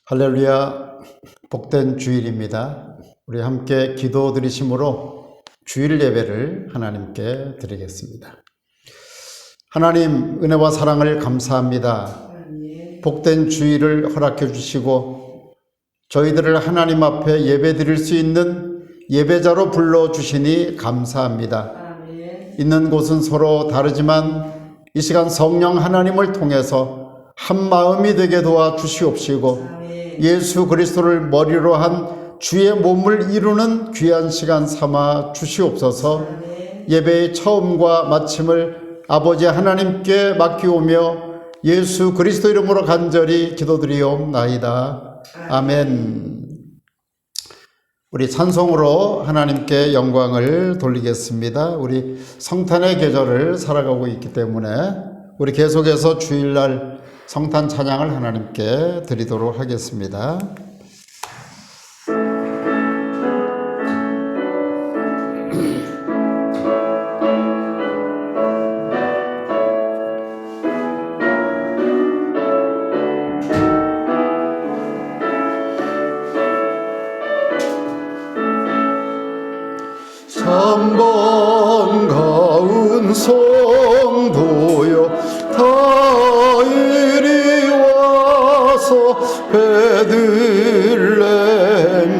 할렐루야, 복된 주일입니다. 우리 함께 기도 드리심으로 주일 예배를 하나님께 드리겠습니다. 하나님, 은혜와 사랑을 감사합니다. 복된 주일을 허락해 주시고 저희들을 하나님 앞에 예배 드릴 수 있는 예배자로 불러주시니 감사합니다. 있는 곳은 서로 다르지만 이 시간 성령 하나님을 통해서 한 마음이 되게 도와주시옵시고 예수 그리스도를 머리로 한 주의 몸을 이루는 귀한 시간 삼아 주시옵소서. 예배의 처음과 마침을 아버지 하나님께 맡기오며 예수 그리스도 이름으로 간절히 기도드리옵나이다. 아멘. 우리 찬송으로 하나님께 영광을 돌리겠습니다. 우리 성탄의 계절을 살아가고 있기 때문에 우리 계속해서 주일날 성탄 찬양을 하나님께 드리도록 하겠습니다. 삼번 가운 성도여 다 이리 와서 베들레헴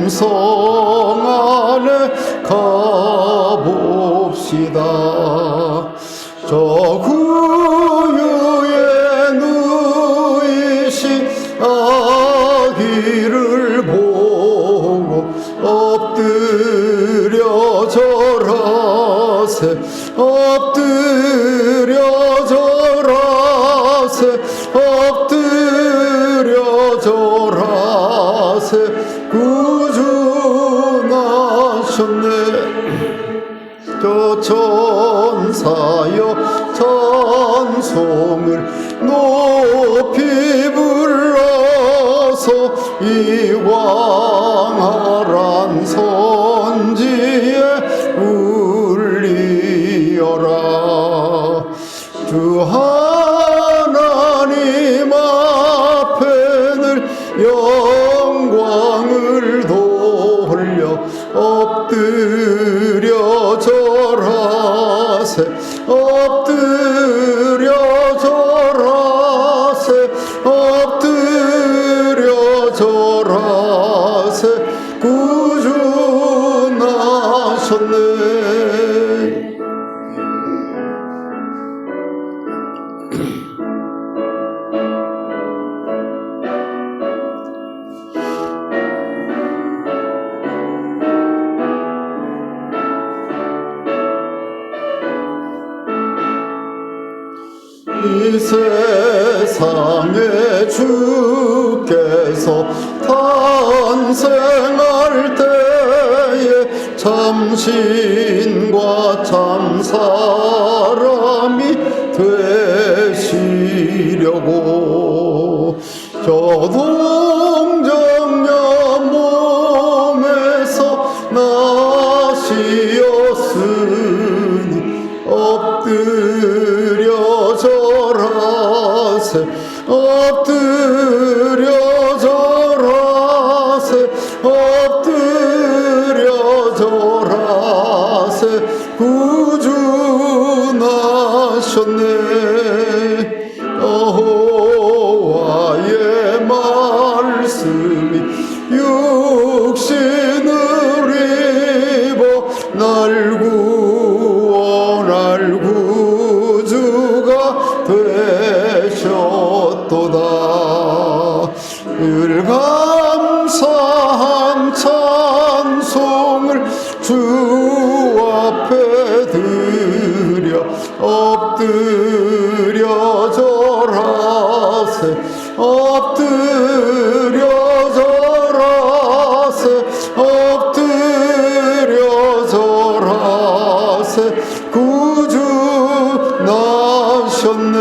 성 안에 가봅시다. 저 구유에 누이신 아기를 보고 엎드려 절하세 엎드려 절하세 엎드려 절하세 구주 나셨네. 저 천사여 찬송을 높이 불러서 이광활한 선지에 울리어라. 주 하나님 앞에는 영광을 돌려 엎드려 절하세 엎드려 절하세 엎드려 절하세 구주 나셨네. 이 세상에 주께서 탄생할 때에 참신과 참사람이 되시려고 저 동정녀 몸에서 나시었으니 엎드려 절하세 엎드려 절하세 엎드려 절하세 구주 나셨네. 여호와의 말씀이 육신을 입어 날 구원할 구주가 되셨도다. 늘 감사한 찬송을 주 앞에 드려 엎드려 절하세 엎드려 절하세 엎드려 절하세 구주 나셨네.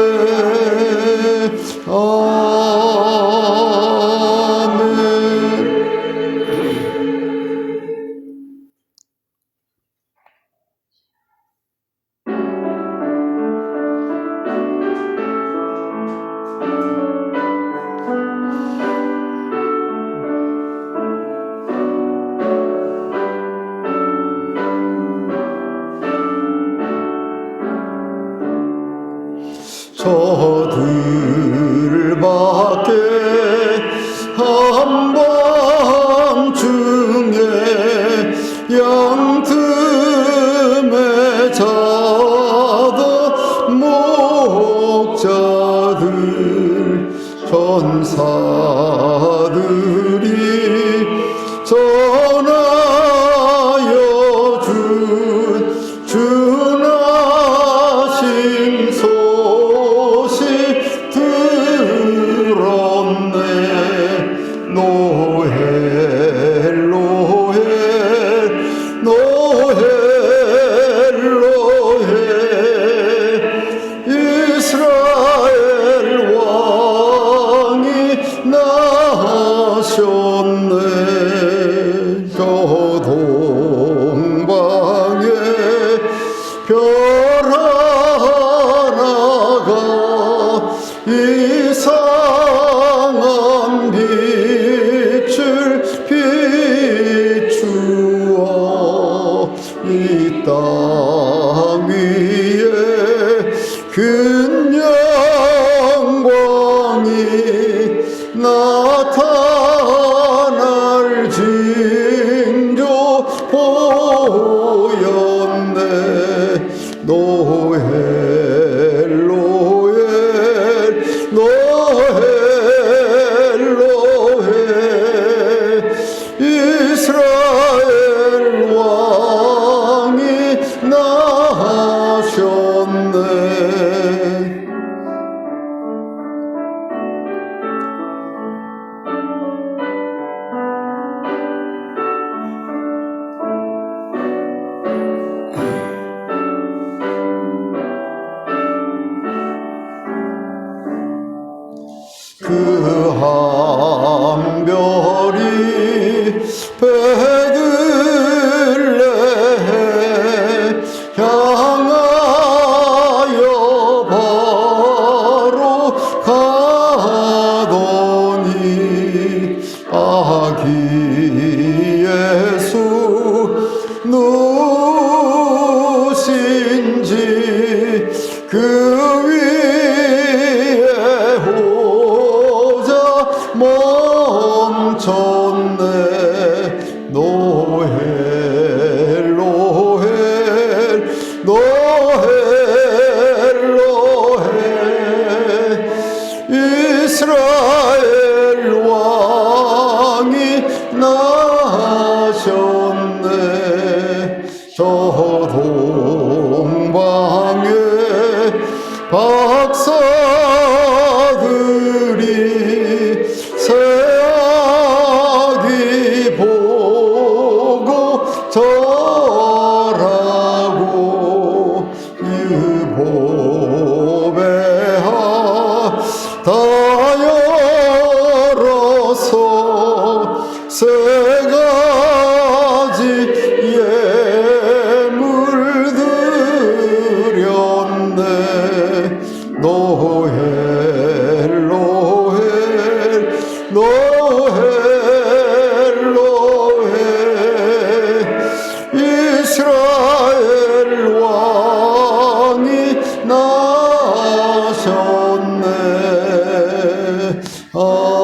저들 밖에 한밤중에 양틈에 자던 목자들 전사들이 전하여 준 주나신 소식 들었네. 노엘 노엘 노엘 노엘 이스라엘 왕이 나셨네. 저 동방에 별 하나가 이상한 빛을 비추어 이 땅 위에 큰 영광이 나타날 징조 보였네. 노엘 노엘 노엘 노엘 이스라엘 왕이 나셨네. 그 한 별이 베들레헴 향하여 바로 가더니 아기 예수 누신지 그 위에 멈췄네. 노엘 노엘 노엘 노엘 이스라엘 왕이 나셨네. 저 동방에 박사들이 새아기 보고 절하고 유보배하 다 열어서 세 가지 예물 드렸네. 노엘 노엘 노엘 노엘 이스라엘 왕이 나셨네. 아멘.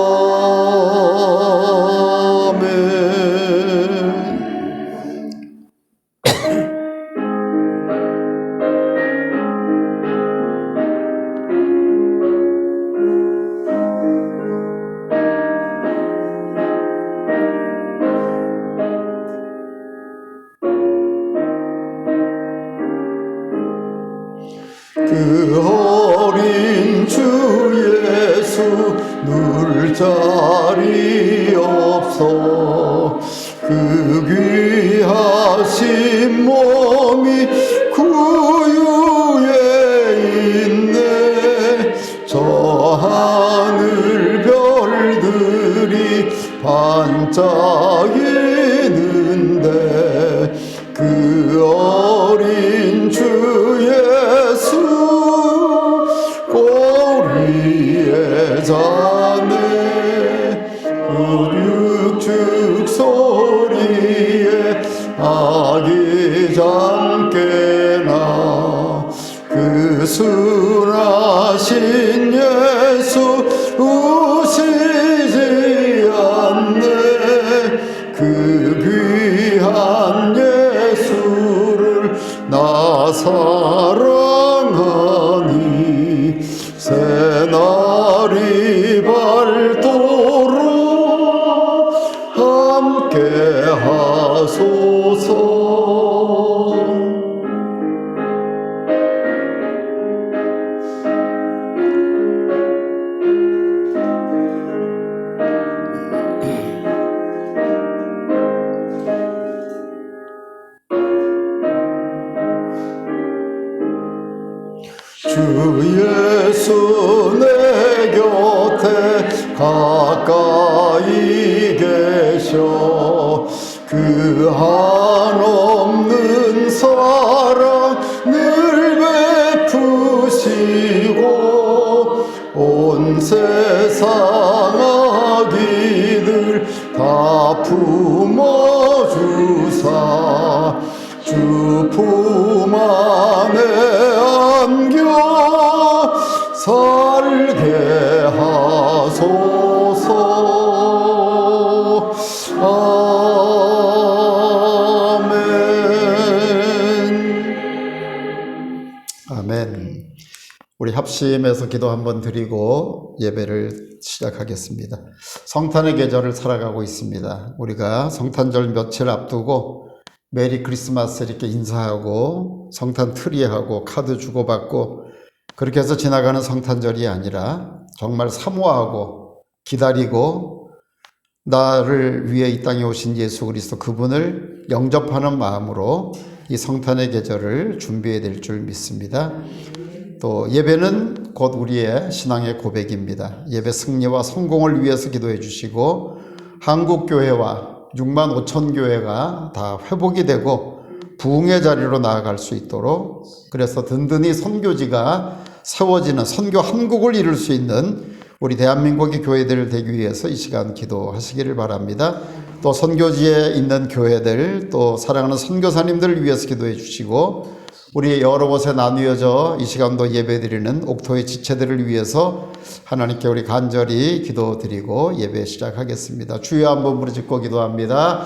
그 어린 주 예수 누울 자리 없어 그 귀하신 몸이 구유에 있네. 저 하늘 별들이 반짝이는데 그 어린 주 예수 꼬리에 자네 그 육주 은하신 예수 우시지 않네. 그 귀한 예수를 나 사랑하니 새날이 밝도록 함께 하소서. 주 예수 내 곁에 가까이 계셔. 그 한없는 사랑 늘 베푸시고 온 세상 악기들 다 품어주사 주 품 안에 안겨 살게 하소서. 아멘. 아멘. 우리 합심해서 기도 한번 드리고 예배를 시작하겠습니다. 성탄의 계절을 살아가고 있습니다. 우리가 성탄절 며칠 앞두고 메리 크리스마스 이렇게 인사하고 성탄 트리하고 카드 주고받고 그렇게 해서 지나가는 성탄절이 아니라 정말 사모하고 기다리고 나를 위해 이 땅에 오신 예수 그리스도 그분을 영접하는 마음으로 이 성탄의 계절을 준비해야 될 줄 믿습니다. 또 예배는 곧 우리의 신앙의 고백입니다. 예배 승리와 성공을 위해서 기도해 주시고 한국교회와 6만 5천 교회가 다 회복이 되고 부흥의 자리로 나아갈 수 있도록 그래서 든든히 선교지가 세워지는 선교 한국을 이룰 수 있는 우리 대한민국의 교회들 되기 위해서 이 시간 기도하시기를 바랍니다. 또 선교지에 있는 교회들 또 사랑하는 선교사님들을 위해서 기도해 주시고 우리 여러 곳에 나뉘어져 이 시간도 예배드리는 옥토의 지체들을 위해서 하나님께 우리 간절히 기도드리고 예배 시작하겠습니다. 주여 한번 부르짖고 기도합니다.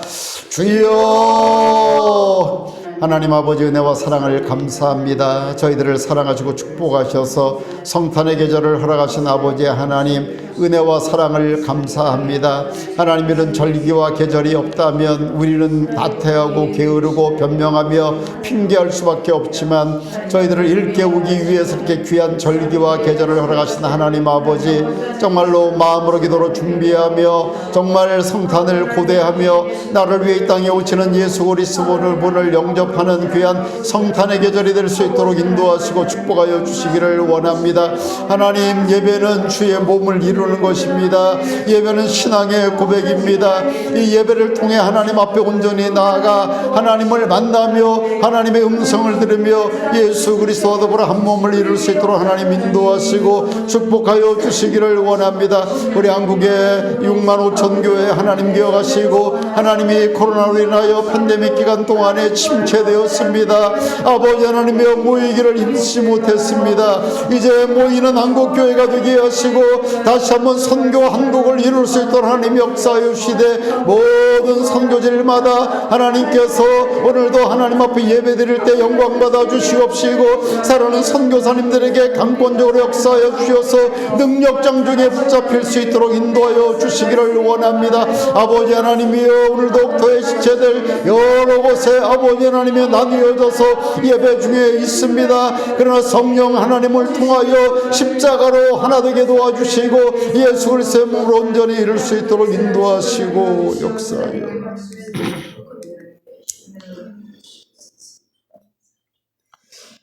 주여 하나님 아버지 은혜와 사랑을 감사합니다. 저희들을 사랑하시고 축복하셔서 성탄의 계절을 허락하신 아버지 하나님 은혜와 사랑을 감사합니다. 하나님 이런 절기와 계절이 없다면 우리는 나태하고 게으르고 변명하며 핑계할 수밖에 없지만 저희들을 일깨우기 위해서 이렇게 귀한 절기와 계절을 허락하신 하나님 아버지 정말로 마음으로 기도로 준비하며 정말 성탄을 고대하며 나를 위해 이 땅에 오시는 예수 그리스도를 분을 영접하는 귀한 성탄의 계절이 될 수 있도록 인도하시고 축복하여 주시기를 원합니다. 하나님 예배는 주의 몸을 이루는 것입니다. 예배는 신앙의 고백입니다. 이 예배를 통해 하나님 앞에 온전히 나아가 하나님을 만나며 하나님의 음성을 들으며 예수 그리스도와 더불어 한 몸을 이룰 수 있도록 하나님 인도하시고 축복하여 주시기를 원합니다. 우리 한국의 6만 5천 교회 하나님 기억하시고 하나님이 코로나로 인하여 팬데믹 기간 동안에 침체되었습니다. 아버지 하나님이여 모이기를 힘쓰지 못했습니다. 이제 모이는 한국교회가 되게 하시고 다시 한번 선교 한국을 이룰 수 있도록 하나님 역사하여 주시되 모든 선교지마다 하나님께서 오늘도 하나님 앞에 예배드릴 때 영광 받아 주시옵시고 사랑하는 선교사님들에게 강권적으로 역사하여 주셔서 능력장 중에 붙잡힐 수 있도록 인도하여 주시기를 원합니다. 아버지 하나님이여 오늘도 옥토의 지체들 여러 곳에 아버지 하나님이 나뉘어져서 예배 중에 있습니다. 그러나 성령 하나님을 통하여 십자가로 하나 되게 도와주시고 예수 그리스도의 몸으로 온전히 이룰 수 있도록 인도하시고 역사하여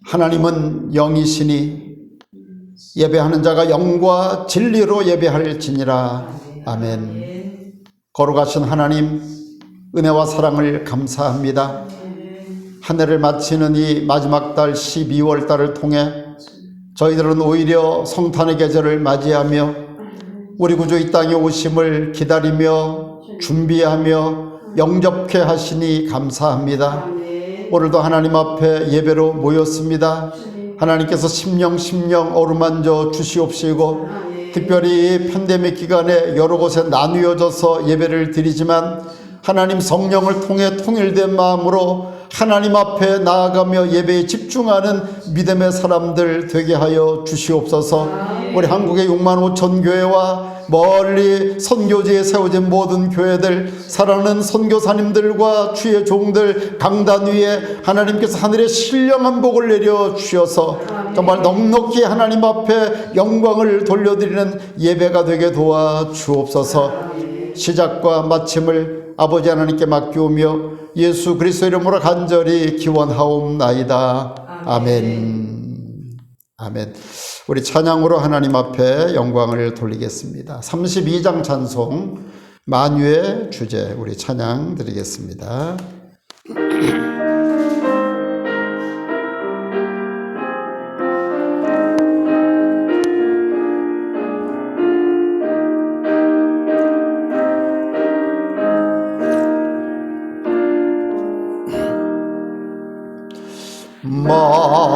하나님은 영이시니 예배하는 자가 영과 진리로 예배할지니라. 아멘. 거룩하신 하나님 은혜와 사랑을 감사합니다. 한 해를 마치는 이 마지막 달 12월 달을 통해 저희들은 오히려 성탄의 계절을 맞이하며 우리 구주 이 땅에 오심을 기다리며 준비하며 영접케 하시니 감사합니다. 오늘도 하나님 앞에 예배로 모였습니다. 하나님께서 심령 어루만져 주시옵시고 특별히 팬데믹 기간에 여러 곳에 나누어져서 예배를 드리지만 하나님 성령을 통해 통일된 마음으로 하나님 앞에 나아가며 예배에 집중하는 믿음의 사람들 되게 하여 주시옵소서. 우리 한국의 6만 5천 교회와 멀리 선교지에 세워진 모든 교회들, 사랑하는 선교사님들과 주의 종들 강단 위에 하나님께서 하늘의 신령한 복을 내려 주셔서 정말 넉넉히 하나님 앞에 영광을 돌려드리는 예배가 되게 도와 주옵소서. 시작과 마침을 아버지 하나님께 맡기오며 예수 그리스도 이름으로 간절히 기원하옵나이다. 아멘. 아멘. 우리 찬양으로 하나님 앞에 영광을 돌리겠습니다. 32장 찬송 만유의 주제 우리 찬양 드리겠습니다.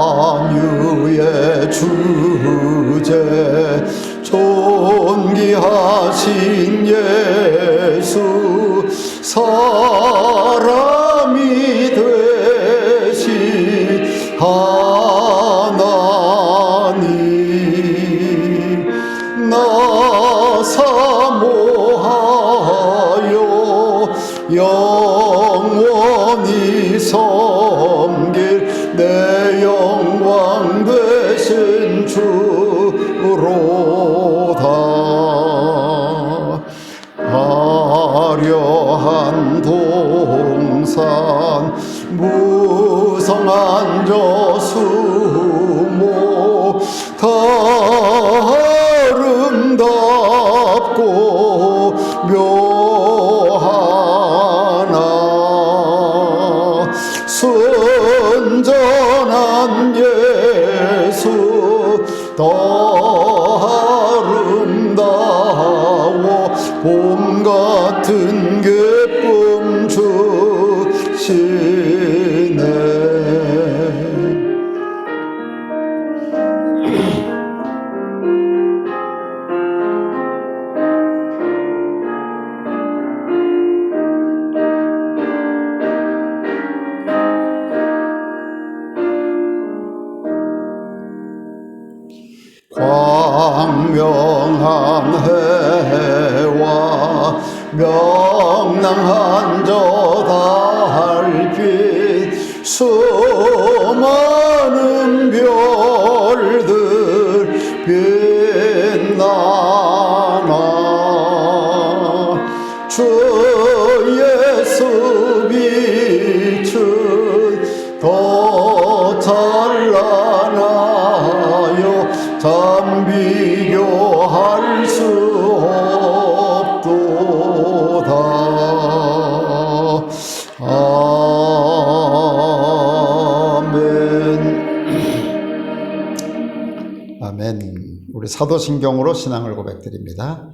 만유의 주제 존귀하신 예수 사람이 되신 하나님 나 사모하여 영원히 섬길 내 영광 되신 주로다. 화려한 동산 무성한 저수목 다 아름답고 묘하나 순전한 예수 더 아름다워 봄 같은 기쁨 주시네. 광명한 해와 명랑한 저 달빛 수많은 별들 빛나나 주 예수 빛은 더 찬란하여 참 비교할 수 없도다. 아멘. 아멘. 우리 사도신경으로 신앙을 고백드립니다.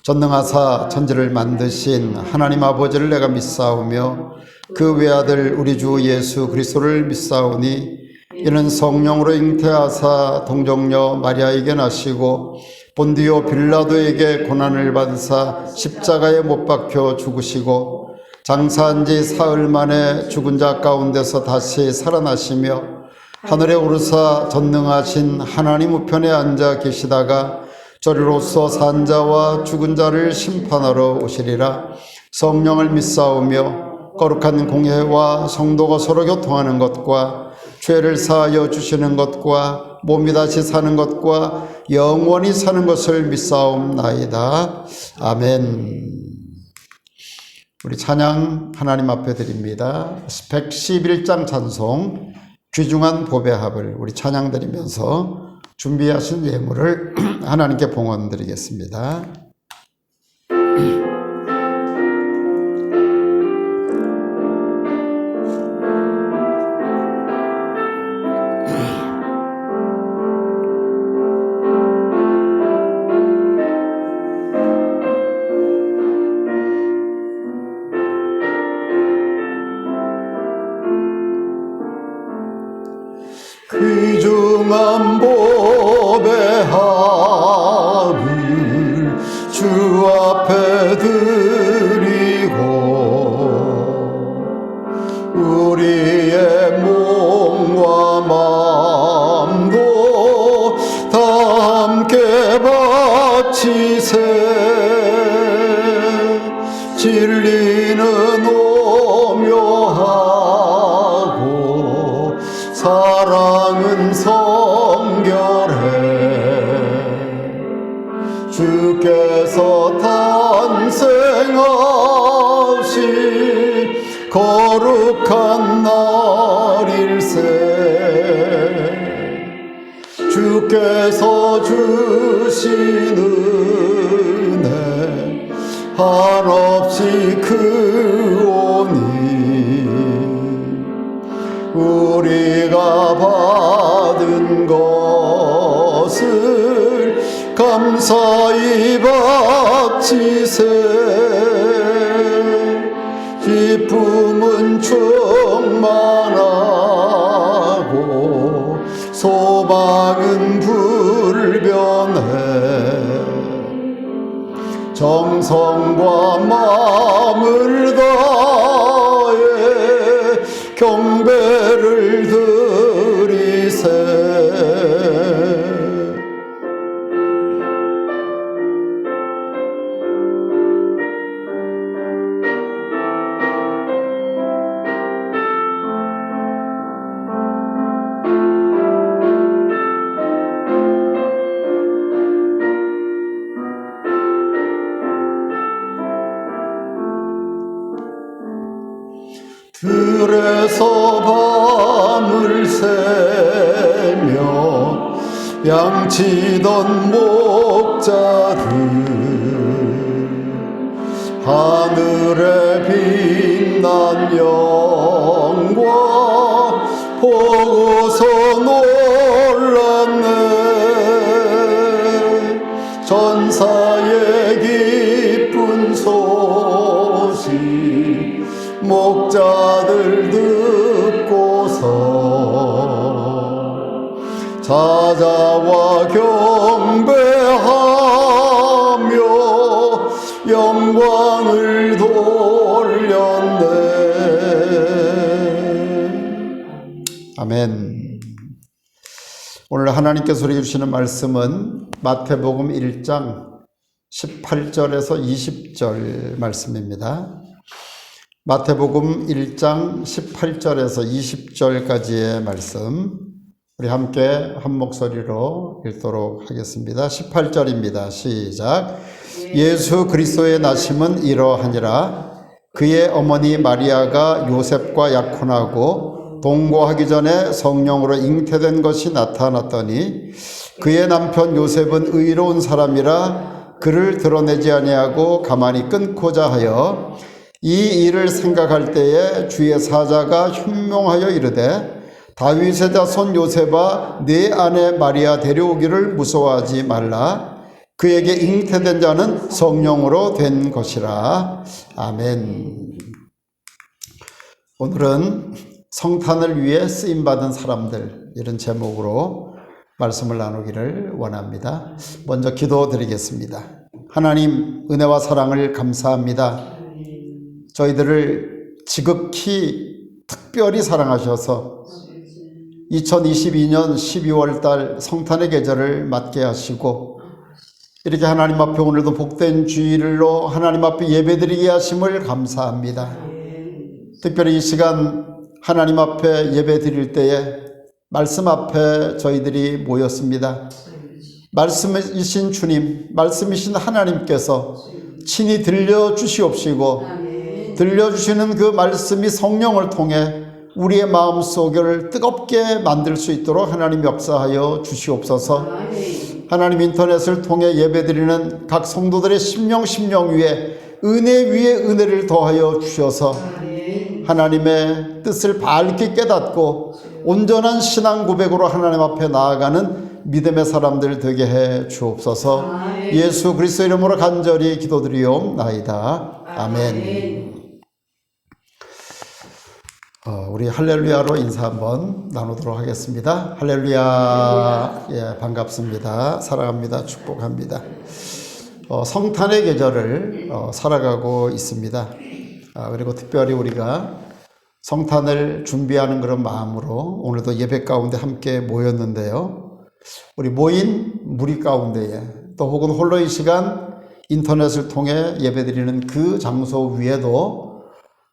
전능하사 천지를 만드신 하나님 아버지를 내가 믿사오며 그 외아들 우리 주 예수 그리스도를 믿사오니 이는 성령으로 잉태하사 동정녀 마리아에게 나시고 본디오 빌라도에게 고난을 받으사 십자가에 못 박혀 죽으시고 장사한 지 사흘 만에 죽은 자 가운데서 다시 살아나시며 하늘에 오르사 전능하신 하나님 우편에 앉아 계시다가 저리로서 산 자와 죽은 자를 심판하러 오시리라. 성령을 믿사오며 거룩한 공회와 성도가 서로 교통하는 것과 죄를 사하여 주시는 것과 몸이 다시 사는 것과 영원히 사는 것을 믿사옵나이다. 아멘. 우리 찬양 하나님 앞에 드립니다. 111장 찬송 귀중한 보배 합을 우리 찬양 드리면서 준비하신 예물을 하나님께 봉헌 드리겠습니다. 귀중한 함께 바치세. 진리는 오묘하고 사랑은 성결해. 주께서 탄생하신 거룩한 날일세. 주께서 주신 은혜 한없이 크오니 우리가 받은 것을 감사히 바치세. 기쁨은 충만하고 소망은 불변해. 정성과 마음을 다해 경배를 드리세. 들에서 밤을 새며 양치던 목자들 하늘에 빛난 영광 보고서 놀랐네. 전사의 기쁜 소식 목자들 듣고서 찾아와 경배하며 영광을 돌렸네. 아멘. 오늘 하나님께서 우리에게 주시는 말씀은 마태복음 1장 18절에서 20절 말씀입니다. 마태복음 1장 18절에서 20절까지의 말씀 우리 함께 한 목소리로 읽도록 하겠습니다. 18절입니다. 시작. 예수 그리스도의 나심은 이러하니라. 그의 어머니 마리아가 요셉과 약혼하고 동거하기 전에 성령으로 잉태된 것이 나타났더니 그의 남편 요셉은 의로운 사람이라 그를 드러내지 아니하고 가만히 끊고자 하여 이 일을 생각할 때에 주의 사자가 현명하여 이르되 다윗의 자손 요셉아 네 아내 마리아 데려오기를 무서워하지 말라. 그에게 잉태된 자는 성령으로 된 것이라. 아멘. 오늘은 성탄을 위해 쓰임받은 사람들, 이런 제목으로 말씀을 나누기를 원합니다. 먼저 기도드리겠습니다. 하나님 은혜와 사랑을 감사합니다. 저희들을 지극히 특별히 사랑하셔서 2022년 12월 달 성탄의 계절을 맞게 하시고 이렇게 하나님 앞에 오늘도 복된 주일로 하나님 앞에 예배드리게 하심을 감사합니다. 특별히 이 시간 하나님 앞에 예배드릴 때에 말씀 앞에 저희들이 모였습니다. 말씀이신 주님, 말씀이신 하나님께서 친히 들려주시옵시고 들려주시는 그 말씀이 성령을 통해 우리의 마음속을 뜨겁게 만들 수 있도록 하나님 역사하여 주시옵소서. 하나님 인터넷을 통해 예배드리는 각 성도들의 심령 위에 은혜 위에 은혜를 더하여 주셔서 하나님의 뜻을 밝게 깨닫고 온전한 신앙 고백으로 하나님 앞에 나아가는 믿음의 사람들 되게 해 주옵소서. 예수 그리스도 이름으로 간절히 기도드리옵나이다. 아멘. 우리 할렐루야로 인사 한번 나누도록 하겠습니다. 할렐루야. 예, 반갑습니다. 사랑합니다. 축복합니다. 성탄의 계절을 살아가고 있습니다. 그리고 특별히 우리가 성탄을 준비하는 그런 마음으로 오늘도 예배 가운데 함께 모였는데요. 우리 모인 무리 가운데에 또 혹은 홀로의 시간 인터넷을 통해 예배드리는 그 장소 위에도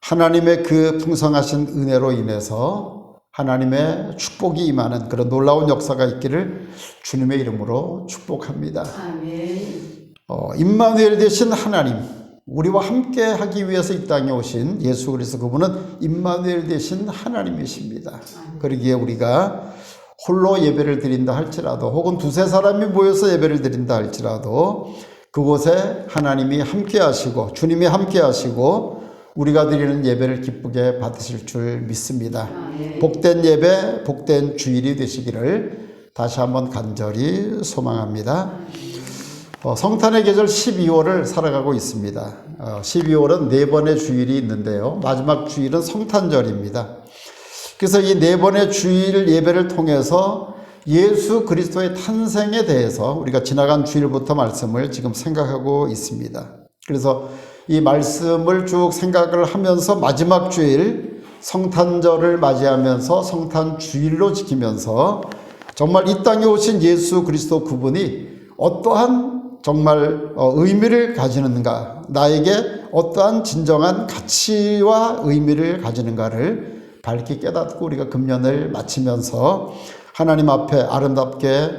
하나님의 그 풍성하신 은혜로 인해서 하나님의 축복이 임하는 그런 놀라운 역사가 있기를 주님의 이름으로 축복합니다. 아멘. 임마누엘 되신 하나님, 우리와 함께 하기 위해서 이 땅에 오신 예수 그리스도, 그분은 임마누엘 되신 하나님이십니다. 그러기에 우리가 홀로 예배를 드린다 할지라도 혹은 두세 사람이 모여서 예배를 드린다 할지라도 그곳에 하나님이 함께 하시고 주님이 함께 하시고 우리가 드리는 예배를 기쁘게 받으실 줄 믿습니다. 복된 예배, 복된 주일이 되시기를 다시 한번 간절히 소망합니다. 성탄의 계절 12월을 살아가고 있습니다. 12월은 4번의 주일이 있는데요. 마지막 주일은 성탄절입니다. 그래서 이 4번의 주일 예배를 통해서 예수 그리스도의 탄생에 대해서 우리가 지나간 주일부터 말씀을 지금 생각하고 있습니다. 그래서 이 말씀을 쭉 생각을 하면서 마지막 주일 성탄절을 맞이하면서 성탄 주일로 지키면서 정말 이 땅에 오신 예수 그리스도 그분이 어떠한 정말 의미를 가지는가, 나에게 어떠한 진정한 가치와 의미를 가지는가를 밝게 깨닫고 우리가 금년을 마치면서 하나님 앞에 아름답게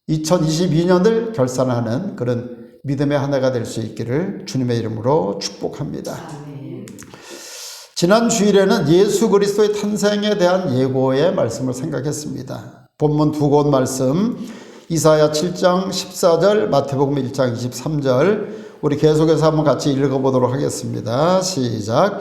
2022년을 결산하는 그런 믿음의 한 해가 될 수 있기를 주님의 이름으로 축복합니다. 지난 주일에는 예수 그리스도의 탄생에 대한 예고의 말씀을 생각했습니다. 본문 두 곳 말씀, 이사야 7장 14절, 마태복음 1장 23절, 우리 계속해서 한번 같이 읽어보도록 하겠습니다. 시작.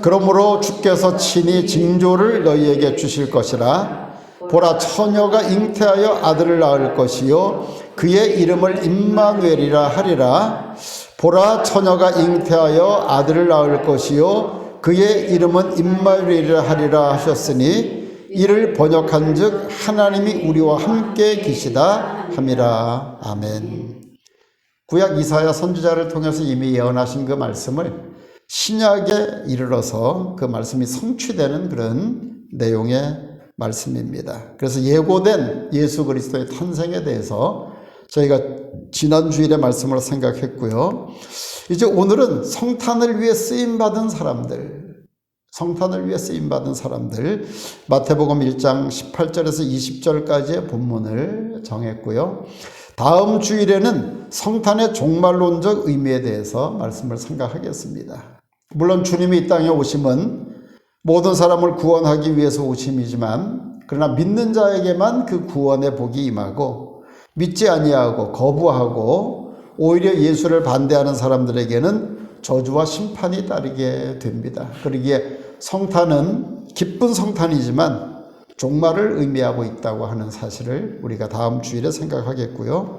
그러므로 주께서 친히 징조를 너희에게 주실 것이라. 보라, 처녀가 잉태하여 아들을 낳을 것이요 그의 이름을 임마누엘이라 하리라. 보라, 처녀가 잉태하여 아들을 낳을 것이요 그의 이름은 임마누엘이라 하리라 하셨으니 이를 번역한즉 하나님이 우리와 함께 계시다 함이라. 아멘. 구약 이사야 선지자를 통해서 이미 예언하신 그 말씀을 신약에 이르러서 그 말씀이 성취되는 그런 내용의 말씀입니다. 그래서 예고된 예수 그리스도의 탄생에 대해서 저희가 지난 주일의 말씀을 생각했고요. 이제 오늘은 성탄을 위해 쓰임받은 사람들, 마태복음 1장 18절에서 20절까지의 본문을 정했고요. 다음 주일에는 성탄의 종말론적 의미에 대해서 말씀을 생각하겠습니다. 물론 주님이 이 땅에 오심은 모든 사람을 구원하기 위해서 오심이지만 그러나 믿는 자에게만 그 구원의 복이 임하고 믿지 아니하고 거부하고 오히려 예수를 반대하는 사람들에게는 저주와 심판이 따르게 됩니다. 그러기에 성탄은 기쁜 성탄이지만 종말을 의미하고 있다고 하는 사실을 우리가 다음 주일에 생각하겠고요.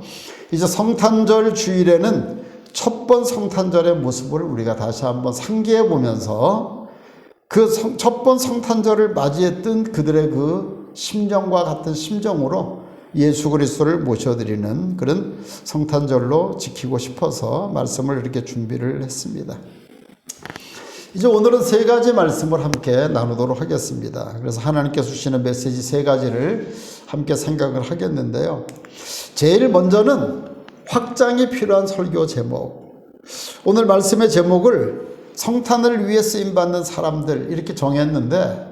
이제 성탄절 주일에는 첫 번 성탄절의 모습을 우리가 다시 한번 상기해 보면서 그 첫 번 성탄절을 맞이했던 그들의 그 심정과 같은 심정으로 예수 그리스도를 모셔드리는 그런 성탄절로 지키고 싶어서 말씀을 이렇게 준비를 했습니다. 이제 오늘은 세 가지 말씀을 함께 나누도록 하겠습니다. 그래서 하나님께서 주시는 메시지 세 가지를 함께 생각을 하겠는데요. 제일 먼저는 확장이 필요한 설교 제목. 오늘 말씀의 제목을 성탄을 위해 쓰임받는 사람들 이렇게 정했는데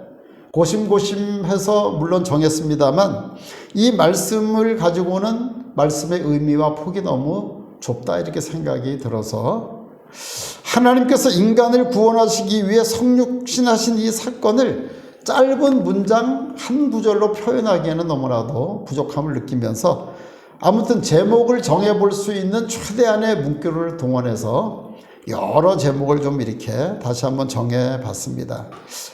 고심고심해서 물론 정했습니다만 이 말씀을 가지고는 말씀의 의미와 폭이 너무 좁다 이렇게 생각이 들어서 하나님께서 인간을 구원하시기 위해 성육신하신 이 사건을 짧은 문장 한 구절로 표현하기에는 너무나도 부족함을 느끼면서 아무튼 제목을 정해볼 수 있는 최대한의 문구를 동원해서 여러 제목을 좀 이렇게 다시 한번 정해봤습니다.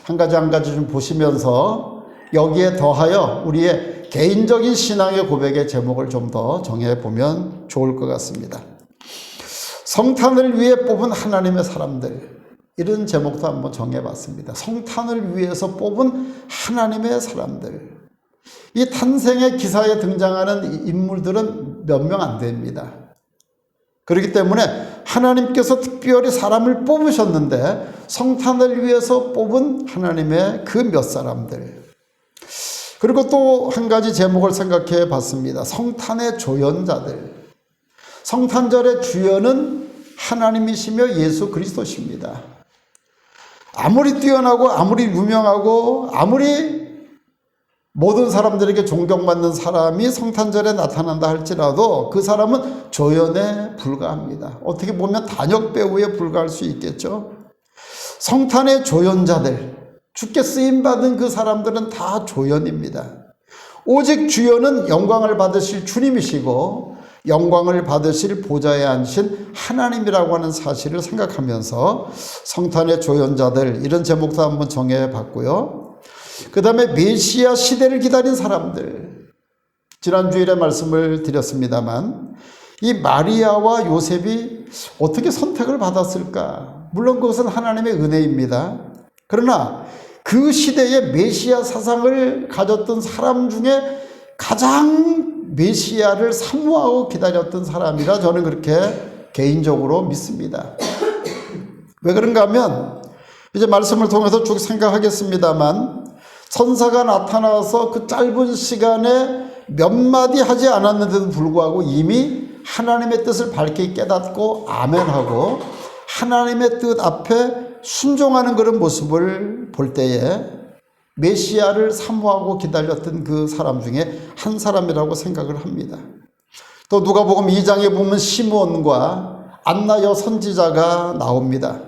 한 가지 좀 보시면서 여기에 더하여 우리의 개인적인 신앙의 고백의 제목을 좀 더 정해보면 좋을 것 같습니다. 성탄을 위해 뽑은 하나님의 사람들, 이런 제목도 한번 정해봤습니다. 성탄을 위해서 뽑은 하나님의 사람들. 이 탄생의 기사에 등장하는 인물들은 몇 명 안 됩니다. 그렇기 때문에 하나님께서 특별히 사람을 뽑으셨는데 성탄을 위해서 뽑은 하나님의 그 몇 사람들. 그리고 또 한 가지 제목을 생각해 봤습니다. 성탄의 조연자들. 성탄절의 주연은 하나님이시며 예수 그리스도십니다. 아무리 뛰어나고 아무리 유명하고 아무리 모든 사람들에게 존경받는 사람이 성탄절에 나타난다 할지라도 그 사람은 조연에 불과합니다. 어떻게 보면 단역 배우에 불과할 수 있겠죠. 성탄의 조연자들, 주께 쓰임받은 그 사람들은 다 조연입니다. 오직 주연은 영광을 받으실 주님이시고 영광을 받으실 보좌에 앉으신 하나님이라고 하는 사실을 생각하면서 성탄의 조연자들, 이런 제목도 한번 정해봤고요. 그 다음에 메시아 시대를 기다린 사람들, 지난 주일에 말씀을 드렸습니다만 이 마리아와 요셉이 어떻게 선택을 받았을까? 물론 그것은 하나님의 은혜입니다. 그러나 그 시대에 메시아 사상을 가졌던 사람 중에 가장 메시아를 사모하고 기다렸던 사람이라 저는 그렇게 개인적으로 믿습니다. 왜 그런가 하면 이제 말씀을 통해서 쭉 생각하겠습니다만 천사가 나타나서 그 짧은 시간에 몇 마디 하지 않았는데도 불구하고 이미 하나님의 뜻을 밝게 깨닫고 아멘하고 하나님의 뜻 앞에 순종하는 그런 모습을 볼 때에 메시아를 사모하고 기다렸던 그 사람 중에 한 사람이라고 생각을 합니다. 또 누가복음 2장에 보면 시므온과 안나 선지자가 나옵니다.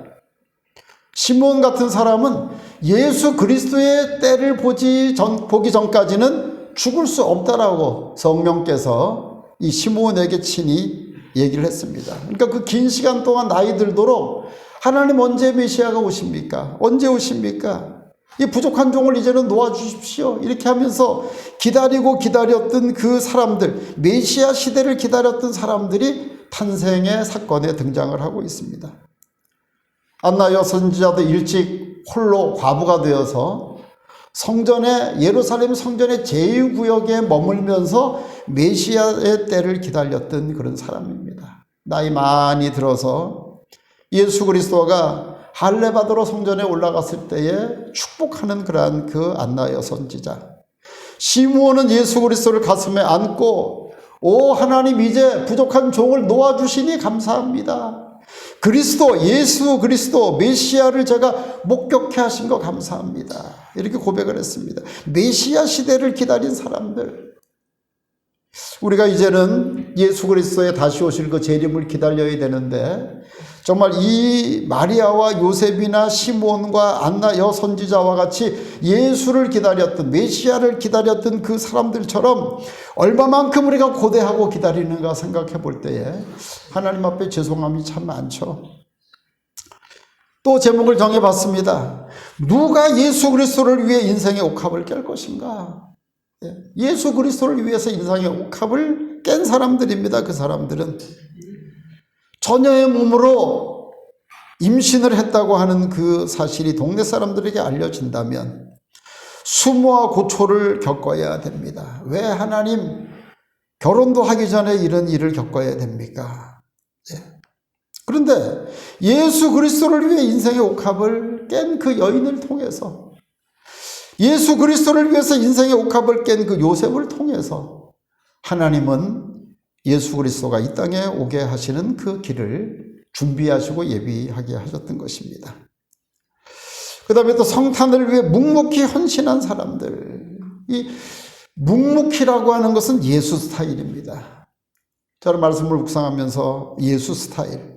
시므온 같은 사람은 예수 그리스도의 때를 보기 전까지는 죽을 수 없다라고 성령께서 이 시므온에게 친히 얘기를 했습니다. 그러니까 그 긴 시간 동안 나이 들도록 하나님 언제 메시아가 오십니까? 언제 오십니까? 이 부족한 종을 이제는 놓아주십시오. 이렇게 하면서 기다렸던 그 사람들, 메시아 시대를 기다렸던 사람들이 탄생의 사건에 등장을 하고 있습니다. 안나 선지자도 일찍 홀로 과부가 되어서 예루살렘 성전의 제2구역에 머물면서 메시아의 때를 기다렸던 그런 사람입니다. 나이 많이 들어서 예수 그리스도가 할례받으러 성전에 올라갔을 때에 축복하는 그러한 그 안나 선지자. 시므온은 예수 그리스도를 가슴에 안고 오 하나님 이제 부족한 종을 놓아주시니 감사합니다. 예수 그리스도 메시아를 제가 목격해 하신 거 감사합니다. 이렇게 고백을 했습니다. 메시아 시대를 기다린 사람들. 우리가 이제는 예수 그리스도의 다시 오실 그 재림을 기다려야 되는데 정말 이 마리아와 요셉이나 시므온과 안나 선지자와 같이 예수를 기다렸던 메시아를 기다렸던 그 사람들처럼 얼마만큼 우리가 고대하고 기다리는가 생각해 볼 때에 하나님 앞에 죄송함이 참 많죠. 또 제목을 정해봤습니다. 누가 예수 그리스도를 위해 인생의 옥합을 깰 것인가? 예수 그리스도를 위해서 인생의 옥합을 깬 사람들입니다. 그 사람들은 처녀의 몸으로 임신을 했다고 하는 그 사실이 동네 사람들에게 알려진다면 수모와 고초를 겪어야 됩니다. 왜 하나님 결혼도 하기 전에 이런 일을 겪어야 됩니까? 그런데 예수 그리스도를 위해 인생의 옥합을 깬 그 여인을 통해서 예수 그리스도를 위해서 인생의 옥합을 깬 그 요셉을 통해서 하나님은 예수 그리스도가 이 땅에 오게 하시는 그 길을 준비하시고 예비하게 하셨던 것입니다. 그 다음에 또 성탄을 위해 묵묵히 헌신한 사람들. 이 묵묵히라고 하는 것은 예수 스타일입니다. 저는 말씀을 묵상하면서 예수 스타일.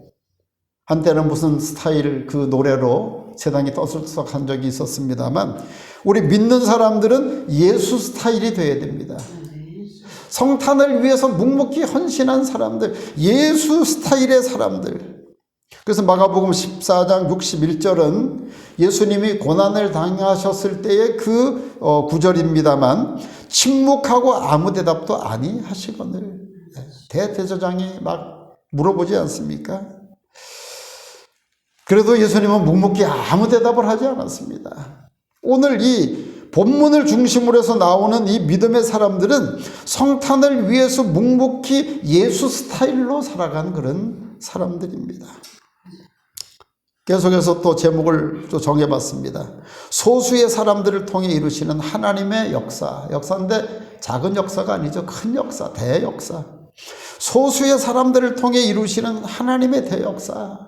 한때는 무슨 스타일 그 노래로 세상이 떠들썩한 적이 있었습니다만 우리 믿는 사람들은 예수 스타일이 되어야 됩니다. 성탄을 위해서 묵묵히 헌신한 사람들, 예수 스타일의 사람들. 그래서 마가복음 14장 61절은 예수님이 고난을 당하셨을 때의 그 구절입니다만 침묵하고 아무 대답도 아니 하시거늘. 대제사장이 막 물어보지 않습니까? 그래도 예수님은 묵묵히 아무 대답을 하지 않았습니다. 오늘 이 본문을 중심으로 해서 나오는 이 믿음의 사람들은 성탄을 위해서 묵묵히 예수 스타일로 살아간 그런 사람들입니다. 계속해서 또 제목을 또 정해봤습니다. 소수의 사람들을 통해 이루시는 하나님의 역사. 역사인데 작은 역사가 아니죠. 큰 역사, 대역사. 소수의 사람들을 통해 이루시는 하나님의 대역사.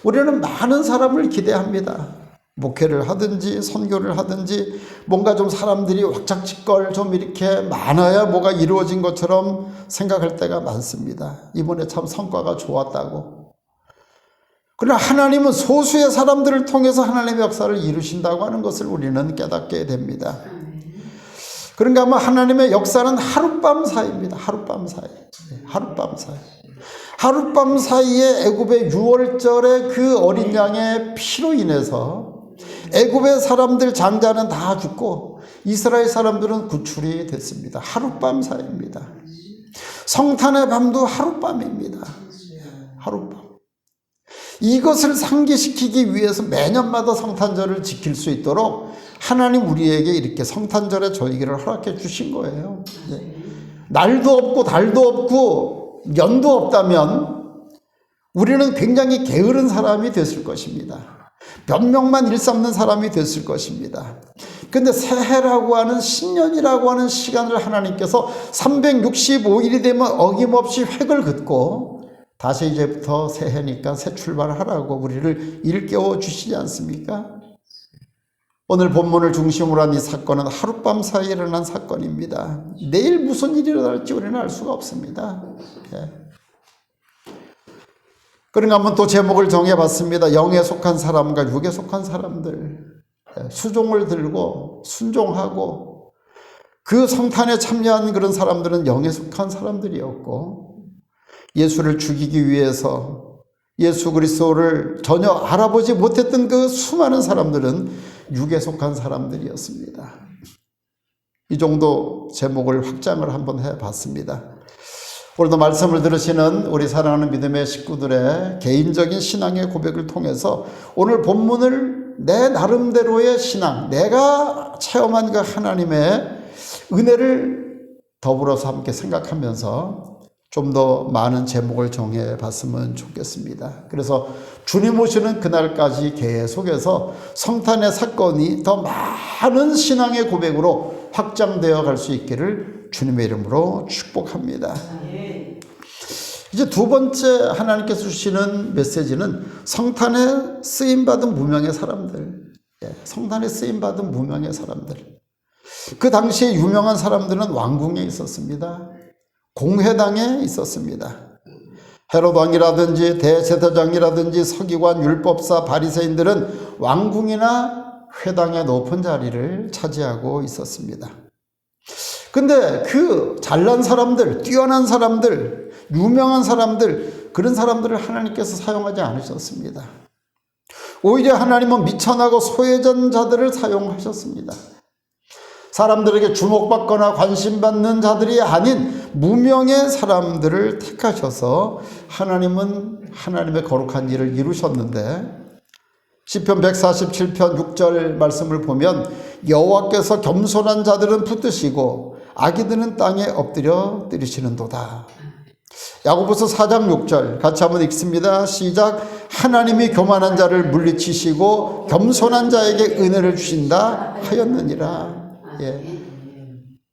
우리는 많은 사람을 기대합니다. 목회를 하든지 선교를 하든지 뭔가 좀 사람들이 왁작지껄 좀 이렇게 많아야 뭐가 이루어진 것처럼 생각할 때가 많습니다. 이번에 참 성과가 좋았다고. 그러나 하나님은 소수의 사람들을 통해서 하나님의 역사를 이루신다고 하는 것을 우리는 깨닫게 됩니다. 그러니까 아마 하나님의 역사는 하룻밤 사이입니다. 하룻밤 사이. 하룻밤 사이. 하룻밤 사이에 애굽의 6월절의 그 어린 양의 피로 인해서 애굽의 사람들 장자는 다 죽고 이스라엘 사람들은 구출이 됐습니다. 하룻밤 사이입니다. 성탄의 밤도 하룻밤입니다. 하룻밤. 이것을 상기시키기 위해서 매년마다 성탄절을 지킬 수 있도록 하나님 우리에게 이렇게 성탄절의 절기를 허락해 주신 거예요. 날도 없고 달도 없고 연도 없다면 우리는 굉장히 게으른 사람이 됐을 것입니다. 변명만 일삼는 사람이 됐을 것입니다. 근데 새해라고 하는 신년이라고 하는 시간을 하나님께서 365일이 되면 어김없이 획을 긋고 다시 이제부터 새해니까 새 출발하라고 우리를 일깨워 주시지 않습니까? 오늘 본문을 중심으로 한 이 사건은 하룻밤 사이에 일어난 사건입니다. 내일 무슨 일이 일어날지 우리는 알 수가 없습니다. 그러니까 한번 또 제목을 정해봤습니다. 영에 속한 사람과 육에 속한 사람들. 수종을 들고 순종하고 그 성탄에 참여한 그런 사람들은 영에 속한 사람들이었고 예수를 죽이기 위해서 예수 그리스도를 전혀 알아보지 못했던 그 수많은 사람들은 육에 속한 사람들이었습니다. 이 정도 제목을 확장을 한번 해봤습니다. 오늘도 말씀을 들으시는 우리 사랑하는 믿음의 식구들의 개인적인 신앙의 고백을 통해서 오늘 본문을 내 나름대로의 신앙, 내가 체험한 그 하나님의 은혜를 더불어서 함께 생각하면서 좀 더 많은 제목을 정해 봤으면 좋겠습니다. 그래서 주님 오시는 그날까지 계속해서 성탄의 사건이 더 많은 신앙의 고백으로 확장되어 갈 수 있기를 주님의 이름으로 축복합니다. 이제 두 번째 하나님께서 주시는 메시지는 성탄에 쓰임받은 무명의 사람들. 성탄에 쓰임받은 무명의 사람들. 그 당시에 유명한 사람들은 왕궁에 있었습니다. 공회당에 있었습니다. 헤롯 왕이라든지 대제사장이라든지 서기관, 율법사, 바리새인들은 왕궁이나 회당의 높은 자리를 차지하고 있었습니다. 근데 그 잘난 사람들, 뛰어난 사람들, 유명한 사람들, 그런 사람들을 하나님께서 사용하지 않으셨습니다. 오히려 하나님은 미천하고 소외전 자들을 사용하셨습니다. 사람들에게 주목받거나 관심받는 자들이 아닌 무명의 사람들을 택하셔서 하나님은 하나님의 거룩한 일을 이루셨는데 시편 147편 6절 말씀을 보면 여호와께서 겸손한 자들은 붙드시고 악이들은 땅에 엎드려 때리시는도다. 야고보서 4장 6절 같이 한번 읽습니다. 시작. 하나님이 교만한 자를 물리치시고 겸손한 자에게 은혜를 주신다 하였느니라.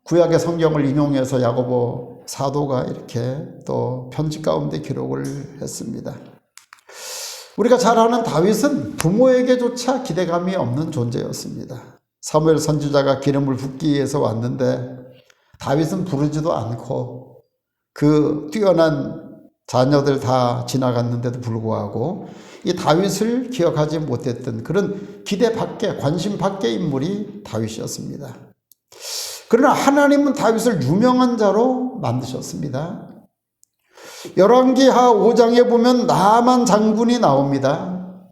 구약의 성경을 인용해서 야고보 사도가 이렇게 또 편지 가운데 기록을 했습니다. 우리가 잘 아는 다윗은 부모에게조차 기대감이 없는 존재였습니다. 사무엘 선지자가 기름을 붓기 위해서 왔는데 다윗은 부르지도 않고 그 뛰어난 자녀들 다 지나갔는데도 불구하고 이 다윗을 기억하지 못했던 그런 기대 밖에, 관심 밖의 인물이 다윗이었습니다. 그러나 하나님은 다윗을 유명한 자로 만드셨습니다. 열왕기하 5장에 보면 나만 장군이 나옵니다.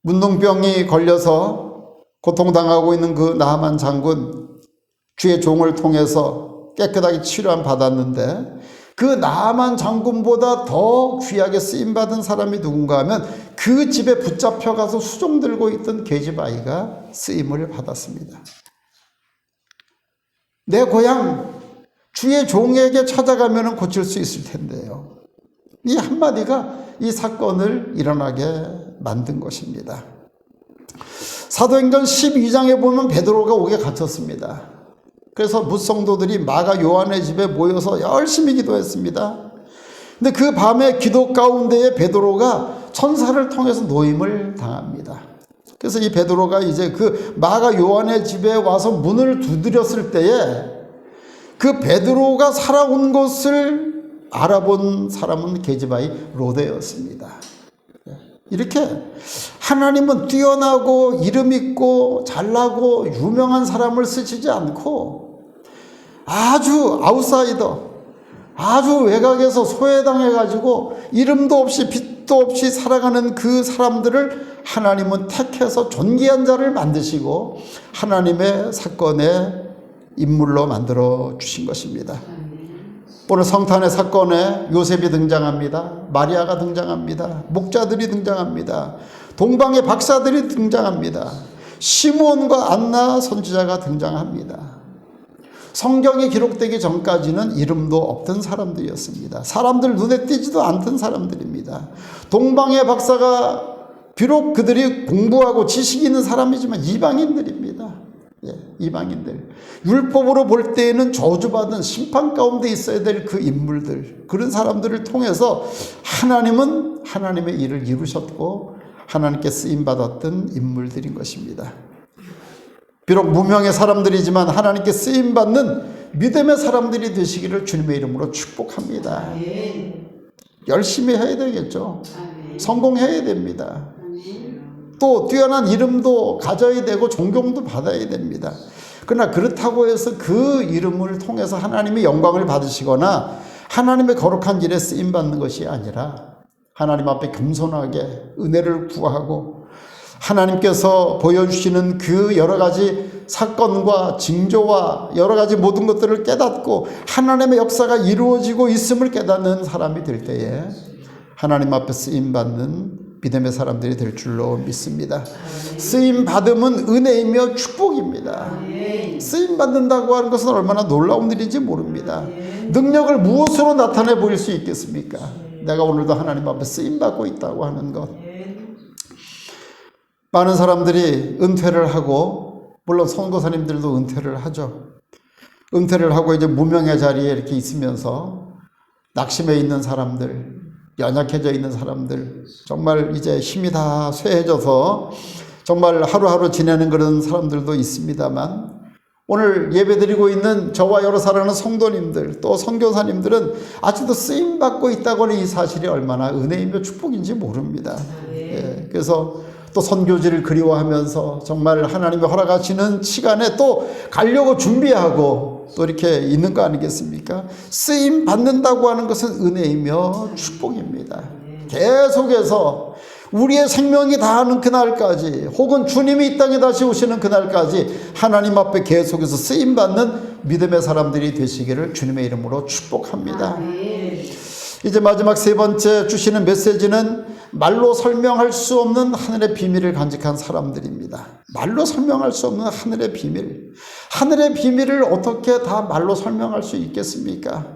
문둥병이 걸려서 고통당하고 있는 그 나만 장군, 주의 종을 통해서 깨끗하게 치료함 받았는데 그 나만 장군보다 더 귀하게 쓰임받은 사람이 누군가 하면 그 집에 붙잡혀가서 수종 들고 있던 계집아이가 쓰임을 받았습니다. 내 고향 주의 종에게 찾아가면 고칠 수 있을 텐데요. 이 한마디가 이 사건을 일어나게 만든 것입니다. 사도행전 12장에 보면 베드로가 옥에 갇혔습니다. 그래서 뭇성도들이 마가 요한의 집에 모여서 열심히 기도했습니다. 근데 그 밤에 기도 가운데에 베드로가 천사를 통해서 노임을 당합니다. 그래서 이 베드로가 이제 그 마가 요한의 집에 와서 문을 두드렸을 때에 그 베드로가 살아온 것을 알아본 사람은 게지바이 로데였습니다. 이렇게 하나님은 뛰어나고 이름 있고 잘나고 유명한 사람을 쓰시지 않고 아주 아웃사이더, 아주 외곽에서 소외당해가지고 이름도 없이 빛도 없이 살아가는 그 사람들을 하나님은 택해서 존귀한 자를 만드시고 하나님의 사건의 인물로 만들어 주신 것입니다. 오늘 성탄의 사건에 요셉이 등장합니다. 마리아가 등장합니다. 목자들이 등장합니다. 동방의 박사들이 등장합니다. 시므온과 안나 선지자가 등장합니다. 성경이 기록되기 전까지는 이름도 없던 사람들이었습니다. 사람들 눈에 띄지도 않던 사람들입니다. 동방의 박사가 비록 그들이 공부하고 지식이 있는 사람이지만 이방인들입니다. 이방인들. 율법으로 볼 때에는 저주받은 심판 가운데 있어야 될 그 인물들, 그런 사람들을 통해서 하나님은 하나님의 일을 이루셨고 하나님께 쓰임받았던 인물들인 것입니다. 비록 무명의 사람들이지만 하나님께 쓰임받는 믿음의 사람들이 되시기를 주님의 이름으로 축복합니다. 열심히 해야 되겠죠. 성공해야 됩니다. 또 뛰어난 이름도 가져야 되고 존경도 받아야 됩니다. 그러나 그렇다고 해서 그 이름을 통해서 하나님의 영광을 받으시거나 하나님의 거룩한 일에 쓰임받는 것이 아니라 하나님 앞에 겸손하게 은혜를 구하고 하나님께서 보여주시는 그 여러 가지 사건과 징조와 여러 가지 모든 것들을 깨닫고 하나님의 역사가 이루어지고 있음을 깨닫는 사람이 될 때에 하나님 앞에 쓰임받는 믿음의 사람들이 될 줄로 믿습니다. 쓰임받음은 은혜이며 축복입니다. 쓰임받는다고 하는 것은 얼마나 놀라운 일인지 모릅니다. 능력을 무엇으로 나타내 보일 수 있겠습니까? 내가 오늘도 하나님 앞에 쓰임받고 있다고 하는 것. 많은 사람들이 은퇴를 하고, 물론 선교사님들도 은퇴를 하죠. 은퇴를 하고 이제 무명의 자리에 이렇게 있으면서 낙심해 있는 사람들, 연약해져 있는 사람들, 정말 이제 힘이 다 쇠해져서 정말 하루하루 지내는 그런 사람들도 있습니다만, 오늘 예배드리고 있는 저와 여러 사랑하는 성도님들, 또 선교사님들은 아직도 쓰임받고 있다고 하는 이 사실이 얼마나 은혜이며 축복인지 모릅니다. 그래서 또 선교지를 그리워하면서 정말 하나님이 허락하시는 시간에 또 가려고 준비하고 또 이렇게 있는 거 아니겠습니까? 쓰임 받는다고 하는 것은 은혜이며 축복입니다. 계속해서 우리의 생명이 다하는 그날까지, 혹은 주님이 이 땅에 다시 오시는 그날까지 하나님 앞에 계속해서 쓰임 받는 믿음의 사람들이 되시기를 주님의 이름으로 축복합니다. 이제 마지막 세 번째 주시는 메시지는 말로 설명할 수 없는 하늘의 비밀을 간직한 사람들입니다. 말로 설명할 수 없는 하늘의 비밀. 하늘의 비밀을 어떻게 다 말로 설명할 수 있겠습니까?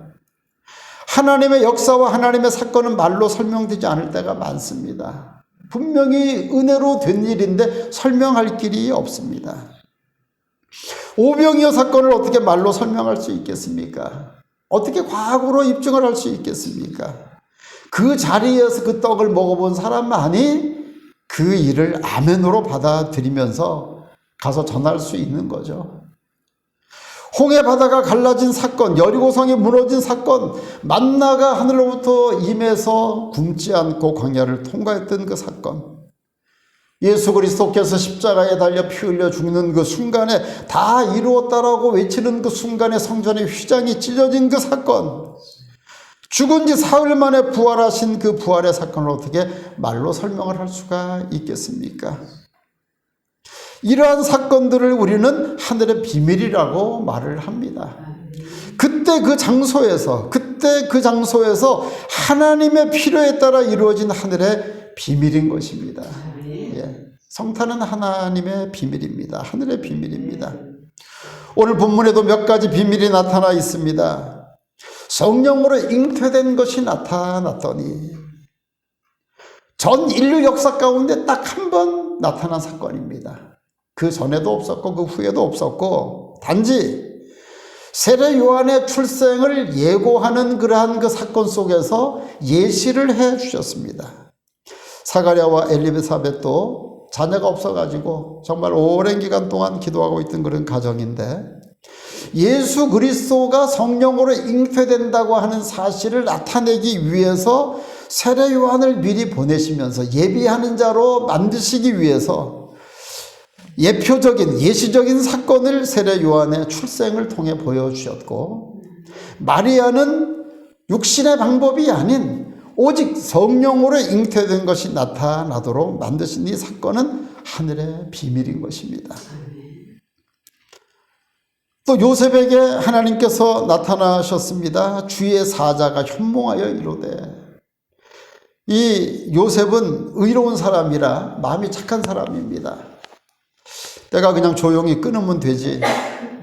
하나님의 역사와 하나님의 사건은 말로 설명되지 않을 때가 많습니다. 분명히 은혜로 된 일인데 설명할 길이 없습니다. 오병이어 사건을 어떻게 말로 설명할 수 있겠습니까? 어떻게 과학으로 입증을 할 수 있겠습니까? 그 자리에서 그 떡을 먹어본 사람만이 그 일을 아멘으로 받아들이면서 가서 전할 수 있는 거죠. 홍해 바다가 갈라진 사건, 여리고성이 무너진 사건, 만나가 하늘로부터 임해서 굶지 않고 광야를 통과했던 그 사건, 예수 그리스도께서 십자가에 달려 피 흘려 죽는 그 순간에 다 이루었다라고 외치는 그 순간에 성전의 휘장이 찢어진 그 사건, 죽은 지 사흘 만에 부활하신 그 부활의 사건을 어떻게 말로 설명을 할 수가 있겠습니까? 이러한 사건들을 우리는 하늘의 비밀이라고 말을 합니다. 그때 그 장소에서 하나님의 필요에 따라 이루어진 하늘의 비밀인 것입니다. 성탄은 하나님의 비밀입니다. 하늘의 비밀입니다. 오늘 본문에도 몇 가지 비밀이 나타나 있습니다. 성령으로 잉태된 것이 나타났더니, 전 인류 역사 가운데 딱 한 번 나타난 사건입니다. 그 전에도 없었고 그 후에도 없었고, 단지 세례 요한의 출생을 예고하는 그러한 그 사건 속에서 예시를 해 주셨습니다. 사가랴와 엘리사벳도 자녀가 없어가지고 정말 오랜 기간 동안 기도하고 있던 그런 가정인데, 예수 그리스도가 성령으로 잉태된다고 하는 사실을 나타내기 위해서 세례 요한을 미리 보내시면서 예비하는 자로 만드시기 위해서 예표적인 예시적인 사건을 세례 요한의 출생을 통해 보여주셨고, 마리아는 육신의 방법이 아닌 오직 성령으로 잉태된 것이 나타나도록 만드신 이 사건은 하늘의 비밀인 것입니다. 또 요셉에게 하나님께서 나타나셨습니다. 주의 사자가 현몽하여 이르되, 이 요셉은 의로운 사람이라 마음이 착한 사람입니다. 내가 그냥 조용히 끊으면 되지,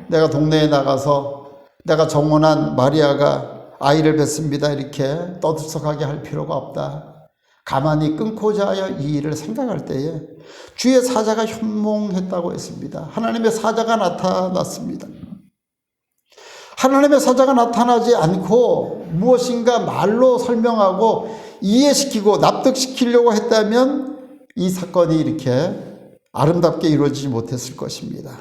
내가 동네에 나가서 내가 정혼한 마리아가 아이를 뵙습니다 이렇게 떠들썩하게 할 필요가 없다. 가만히 끊고자 하여 이 일을 생각할 때에 주의 사자가 현몽했다고 했습니다. 하나님의 사자가 나타났습니다. 하나님의 사자가 나타나지 않고 무엇인가 말로 설명하고 이해시키고 납득시키려고 했다면 이 사건이 이렇게 아름답게 이루어지지 못했을 것입니다.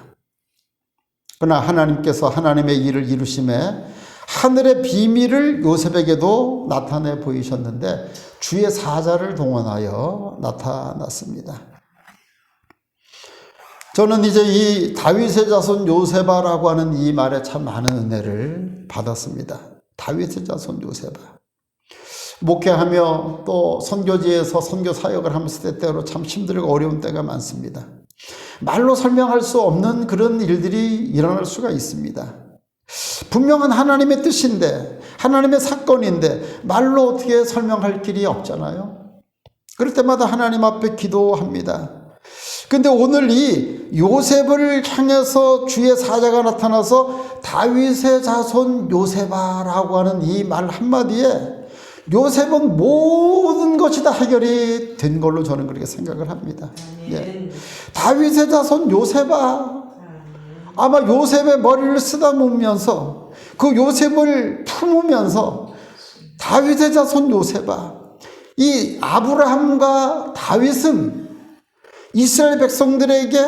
그러나 하나님께서 하나님의 일을 이루심에 하늘의 비밀을 요셉에게도 나타내 보이셨는데 주의 사자를 동원하여 나타났습니다. 저는 이제 이 다윗의 자손 요세바라고 하는 이 말에 참 많은 은혜를 받았습니다. 다윗의 자손 요세바. 목회하며 또 선교지에서 선교 사역을 하면서 때때로 참 힘들고 어려운 때가 많습니다. 말로 설명할 수 없는 그런 일들이 일어날 수가 있습니다. 분명한 하나님의 뜻인데, 하나님의 사건인데 말로 어떻게 설명할 길이 없잖아요. 그럴 때마다 하나님 앞에 기도합니다. 근데 오늘 이 요셉을 향해서 주의 사자가 나타나서 다윗의 자손 요셉아라고 하는 이 말 한마디에 요셉은 모든 것이 다 해결이 된 걸로 저는 그렇게 생각을 합니다. 예. 다윗의 자손 요셉아. 아마 요셉의 머리를 쓰다보면서 그 요셉을 품으면서 다윗의 자손 요셉아. 이 아브라함과 다윗은 이스라엘 백성들에게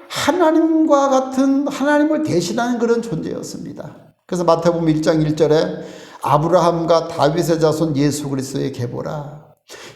하나님과 같은, 하나님을 대신하는 그런 존재였습니다. 그래서 마태복음 1장 1절에 아브라함과 다윗의 자손 예수 그리스도의 계보라.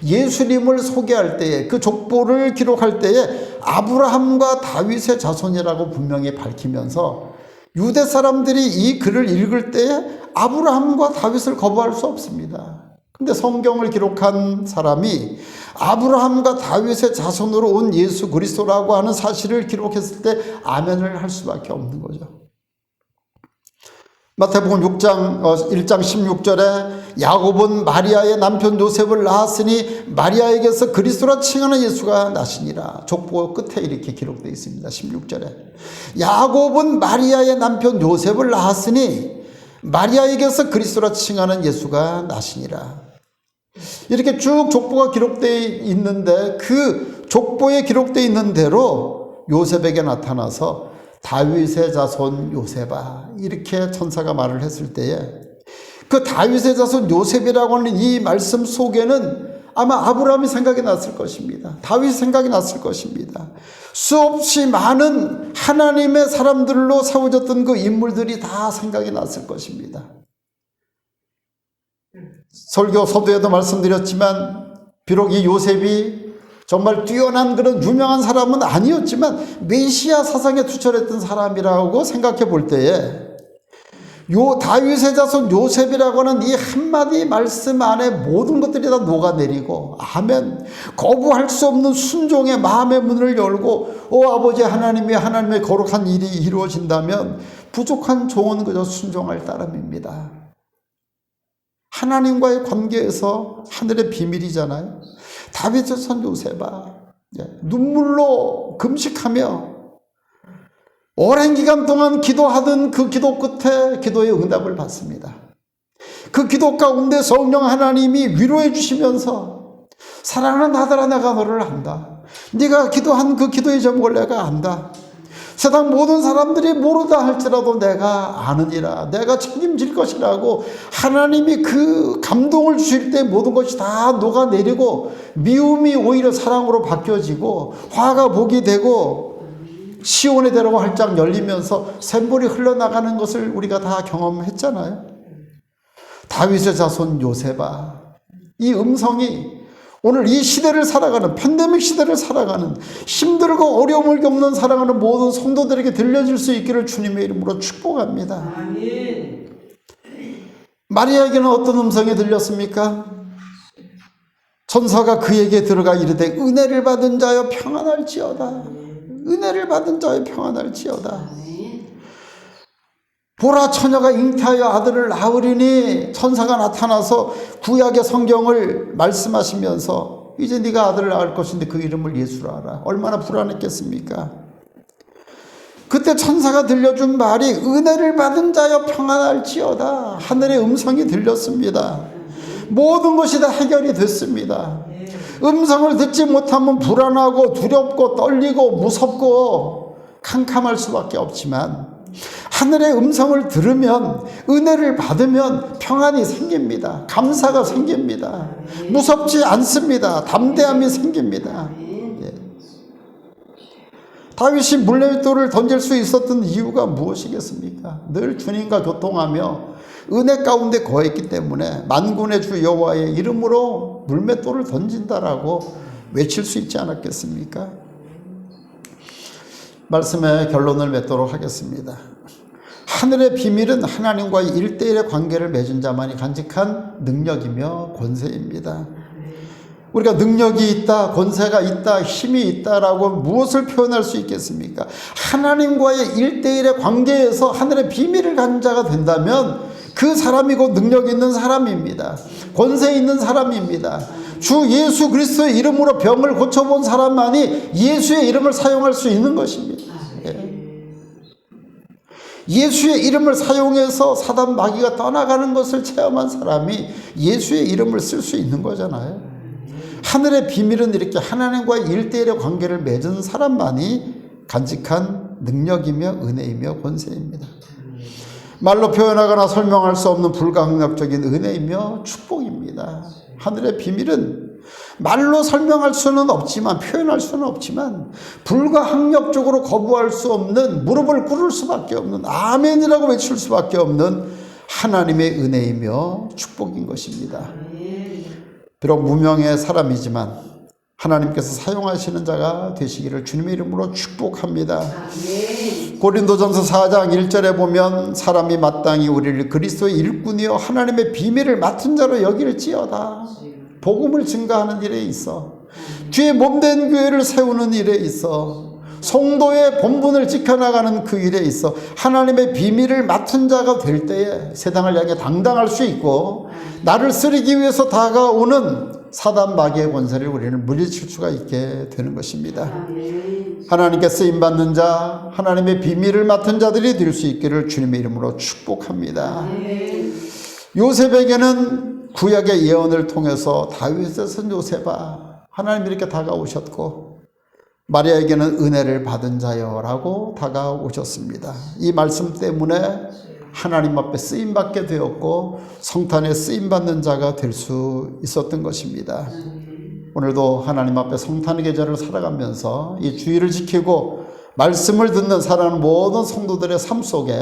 예수님을 소개할 때에, 그 족보를 기록할 때에 아브라함과 다윗의 자손이라고 분명히 밝히면서 유대 사람들이 이 글을 읽을 때에 아브라함과 다윗을 거부할 수 없습니다. 근데 성경을 기록한 사람이 아브라함과 다윗의 자손으로 온 예수 그리스도라고 하는 사실을 기록했을 때 아멘을 할 수밖에 없는 거죠. 마태복음 1장 16절에 야곱은 마리아의 남편 요셉을 낳았으니 마리아에게서 그리스도라 칭하는 예수가 나시니라. 족보 끝에 이렇게 기록되어 있습니다. 16절에 야곱은 마리아의 남편 요셉을 낳았으니 마리아에게서 그리스도라 칭하는 예수가 나시니라. 이렇게 쭉 족보가 기록되어 있는데 그 족보에 기록되어 있는 대로 요셉에게 나타나서 다윗의 자손 요셉아 이렇게 천사가 말을 했을 때에 그 다윗의 자손 요셉이라고 하는 이 말씀 속에는 아마 아브라함이 생각이 났을 것입니다. 다윗이 생각이 났을 것입니다. 수없이 많은 하나님의 사람들로 세워졌던 그 인물들이 다 생각이 났을 것입니다. 설교 서두에도 말씀드렸지만 비록 이 요셉이 정말 뛰어난 그런 유명한 사람은 아니었지만 메시아 사상에 투철했던 사람이라고 생각해 볼 때에 요 다윗의 자손 요셉이라고 하는 이 한마디 말씀 안에 모든 것들이 다 녹아내리고 아멘 거부할 수 없는 순종의 마음의 문을 열고 아버지 하나님이 하나님의 거룩한 일이 이루어진다면 부족한 종은 그저 순종할 따름입니다. 하나님과의 관계에서 하늘의 비밀이잖아요. 다윗의 자손 요셉아 눈물로 금식하며 오랜 기간 동안 기도하던 그 기도 끝에 기도의 응답을 받습니다. 그 기도 가운데 성령 하나님이 위로해 주시면서 사랑하는 아들아, 내가 너를 안다. 네가 기도한 그 기도의 제목을 내가 안다. 세상 모든 사람들이 모르다 할지라도 내가 아느니라. 내가 책임질 것이라고 하나님이 그 감동을 주실 때 모든 것이 다 녹아내리고 미움이 오히려 사랑으로 바뀌어지고 화가 복이 되고 시온의 대로가 활짝 열리면서 샘물이 흘러나가는 것을 우리가 다 경험했잖아요. 다윗의 자손 요셉아, 이 음성이 오늘 이 시대를 살아가는, 팬데믹 시대를 살아가는, 힘들고 어려움을 겪는 살아가는 모든 성도들에게 들려질 수 있기를 주님의 이름으로 축복합니다. 아멘. 마리아에게는 어떤 음성이 들렸습니까? 천사가 그에게 들어가 이르되 은혜를 받은 자여 평안할지어다. 은혜를 받은 자여 평안할지어다. 보라, 처녀가 잉태하여 아들을 낳으리니, 천사가 나타나서 구약의 성경을 말씀하시면서 이제 네가 아들을 낳을 것인데 그 이름을 예수라 하라. 얼마나 불안했겠습니까? 그때 천사가 들려준 말이 은혜를 받은 자여 평안할지어다. 하늘의 음성이 들렸습니다. 모든 것이 다 해결이 됐습니다. 음성을 듣지 못하면 불안하고 두렵고 떨리고 무섭고 캄캄할 수밖에 없지만 하늘의 음성을 들으면, 은혜를 받으면 평안이 생깁니다. 감사가 생깁니다. 무섭지 않습니다. 담대함이 생깁니다. 예. 다윗이 물맷돌을 던질 수 있었던 이유가 무엇이겠습니까? 늘 주님과 교통하며 은혜 가운데 거했기 때문에 만군의 주 여호와의 이름으로 물맷돌을 던진다라고 외칠 수 있지 않았겠습니까? 말씀의 결론을 맺도록 하겠습니다. 하늘의 비밀은 하나님과의 1:1의 관계를 맺은 자만이 간직한 능력이며 권세입니다. 우리가 능력이 있다, 권세가 있다, 힘이 있다라고 무엇을 표현할 수 있겠습니까? 하나님과의 1:1의 관계에서 하늘의 비밀을 가진 자가 된다면 그 사람이 곧 능력 있는 사람입니다. 권세 있는 사람입니다. 주 예수 그리스도의 이름으로 병을 고쳐본 사람만이 예수의 이름을 사용할 수 있는 것입니다. 예. 예수의 이름을 사용해서 사단 마귀가 떠나가는 것을 체험한 사람이 예수의 이름을 쓸 수 있는 거잖아요. 하늘의 비밀은 이렇게 하나님과의 1:1의 관계를 맺은 사람만이 간직한 능력이며 은혜이며 권세입니다. 말로 표현하거나 설명할 수 없는 불가항력적인 은혜이며 축복입니다. 하늘의 비밀은 말로 설명할 수는 없지만, 표현할 수는 없지만 불가항력적으로 거부할 수 없는, 무릎을 꿇을 수밖에 없는, 아멘이라고 외칠 수밖에 없는 하나님의 은혜이며 축복인 것입니다. 비록 무명의 사람이지만 하나님께서 사용하시는 자가 되시기를 주님의 이름으로 축복합니다. 고린도전서 4장 1절에 보면 사람이 마땅히 우리를 그리스도의 일꾼이요 하나님의 비밀을 맡은 자로 여길지어다. 복음을 증가하는 일에 있어, 주의 몸된 교회를 세우는 일에 있어, 성도의 본분을 지켜나가는 그 일에 있어 하나님의 비밀을 맡은 자가 될 때에 세상을 향해 당당할 수 있고, 나를 쓰리기 위해서 다가오는 사단 마귀의 권세를 우리는 물리칠 수가 있게 되는 것입니다. 하나님께 쓰임받는 자, 하나님의 비밀을 맡은 자들이 될 수 있기를 주님의 이름으로 축복합니다. 요셉에게는 구약의 예언을 통해서 다윗의 선 요셉아, 하나님이 이렇게 다가오셨고, 마리아에게는 은혜를 받은 자여라고 다가오셨습니다. 이 말씀 때문에 하나님 앞에 쓰임받게 되었고 성탄에 쓰임받는 자가 될 수 있었던 것입니다. 오늘도 하나님 앞에 성탄의 계절을 살아가면서 이 주의를 지키고 말씀을 듣는 사랑하는 모든 성도들의 삶 속에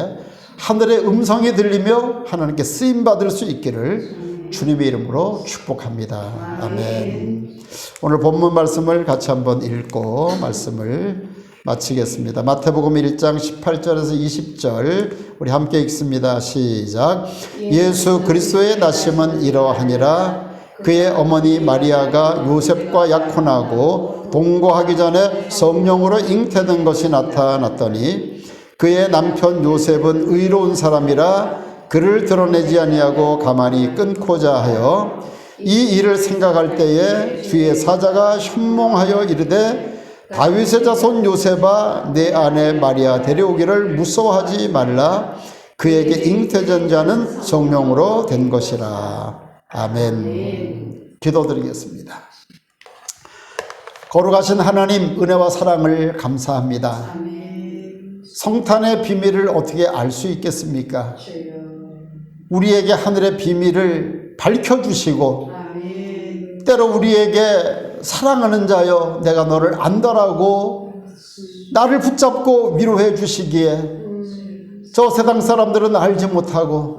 하늘의 음성이 들리며 하나님께 쓰임받을 수 있기를 주님의 이름으로 축복합니다. 아멘. 오늘 본문 말씀을 같이 한번 읽고 말씀을 마치겠습니다. 마태복음 1장 18절에서 20절 우리 함께 읽습니다. 시작. 예수 그리스도의 나심은 이러하니라. 그의 어머니 마리아가 요셉과 약혼하고 동거하기 전에 성령으로 잉태된 것이 나타났더니 그의 남편 요셉은 의로운 사람이라 그를 드러내지 아니하고 가만히 끊고자 하여 이 일을 생각할 때에 주의 사자가 현몽하여 이르되 다윗의 자손 요셉아, 내 아내 마리아 데려오기를 무서워하지 말라. 그에게 잉태된 자는 성령으로 된 것이라. 아멘. 기도드리겠습니다. 거룩하신 하나님 은혜와 사랑을 감사합니다. 성탄의 비밀을 어떻게 알 수 있겠습니까? 우리에게 하늘의 비밀을 밝혀주시고 때로 우리에게 사랑하는 자여 내가 너를 안다라고 나를 붙잡고 위로해 주시기에 저 세상 사람들은 알지 못하고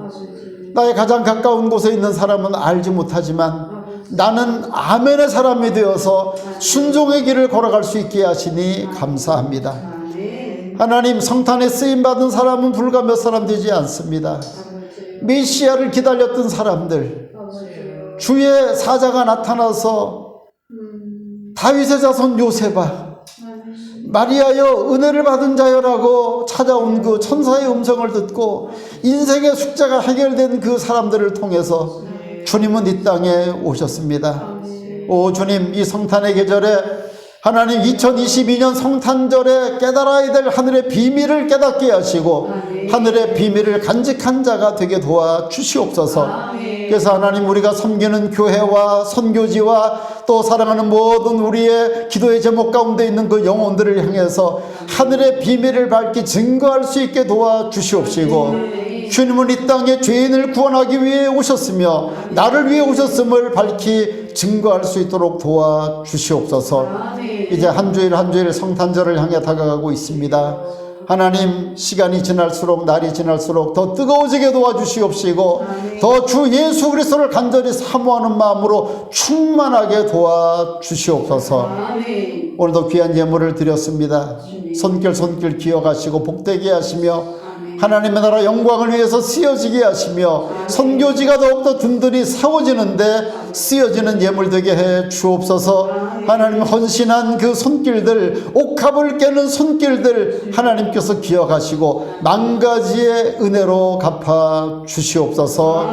나의 가장 가까운 곳에 있는 사람은 알지 못하지만 나는 아멘의 사람이 되어서 순종의 길을 걸어갈 수 있게 하시니 감사합니다. 하나님, 성탄에 쓰임받은 사람은 불과 몇 사람 되지 않습니다. 메시아를 기다렸던 사람들, 주의 사자가 나타나서 다윗의 자손 요셉아 마리아여 은혜를 받은 자여라고 찾아온 그 천사의 음성을 듣고 인생의 숙제가 해결된 그 사람들을 통해서 주님은 이 땅에 오셨습니다. 오 주님, 이 성탄의 계절에 하나님 2022년 성탄절에 깨달아야 될 하늘의 비밀을 깨닫게 하시고 하늘의 비밀을 간직한 자가 되게 도와 주시옵소서. 그래서 하나님, 우리가 섬기는 교회와 선교지와 또 사랑하는 모든 우리의 기도의 제목 가운데 있는 그 영혼들을 향해서 하늘의 비밀을 밝히 증거할 수 있게 도와 주시옵시고, 주님은 이 땅에 죄인을 구원하기 위해 오셨으며 나를 위해 오셨음을 밝히 증거할 수 있도록 도와 주시옵소서. 이제 한 주일 한 주일 성탄절을 향해 다가가고 있습니다. 하나님, 시간이 지날수록 날이 지날수록 더 뜨거워지게 도와주시옵시고 더 주 예수 그리스도를 간절히 사모하는 마음으로 충만하게 도와주시옵소서. 오늘도 귀한 예물을 드렸습니다. 손길 손길 기억하시고 복되게 하시며 하나님의 나라 영광을 위해서 쓰여지게 하시며 선교지가 더욱더 든든히 세워지는데 쓰여지는 예물 되게 해 주옵소서. 하나님, 헌신한 그 손길들, 옥합을 깨는 손길들 하나님께서 기억하시고 만가지의 은혜로 갚아 주시옵소서.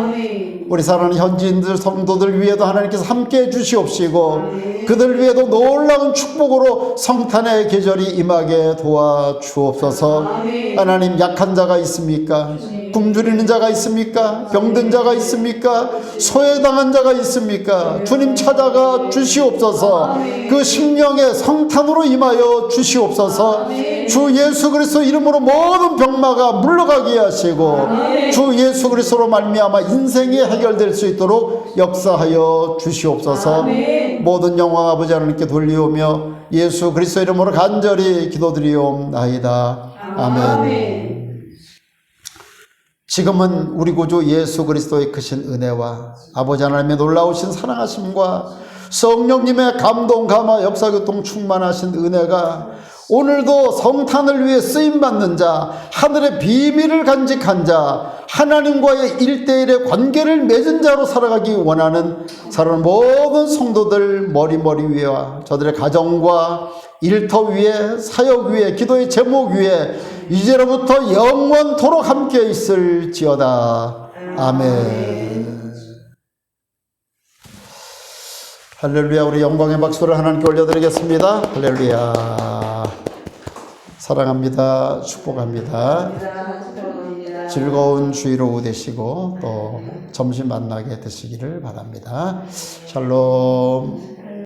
우리 사랑하는 현지인들 성도들 위에도 하나님께서 함께 해 주시옵시고 그들 위에도 놀라운 축복으로 성탄의 계절이 임하게 도와주옵소서. 하나님, 약한 자가 있습니까? 굶주리는 자가 있습니까? 병든 자가 있습니까? 소외당한 자가 있습니까? 주님 찾아가 주시옵소서. 그 심령의 성탄으로 임하여 주시옵소서. 주 예수 그리스도 이름으로 모든 병마가 물러가게 하시고 주 예수 그리스도로 말미암아 인생이 해결될 수 있도록 역사하여 주시옵소서. 모든 영광 아버지 하나님께 돌리오며 예수 그리스도 이름으로 간절히 기도드리옵나이다. 아멘. 지금은 우리 구주 예수 그리스도의 크신 은혜와 아버지 하나님의 놀라우신 사랑하심과 성령님의 감동 감화 역사 교통 충만하신 은혜가 오늘도 성탄을 위해 쓰임받는 자, 하늘의 비밀을 간직한 자, 하나님과의 1대1의 관계를 맺은 자로 살아가기 원하는 사랑하는 모든 성도들 머리 위에와 저들의 가정과 일터 위에, 사역 위에, 기도의 제목 위에 이제로부터 영원토록 함께 있을지어다. 아멘. 할렐루야. 우리 영광의 박수를 하나님께 올려드리겠습니다. 할렐루야. 사랑합니다. 축복합니다. 즐거운 주일 오후 되시고 또 점심 만나게 되시기를 바랍니다. 샬롬.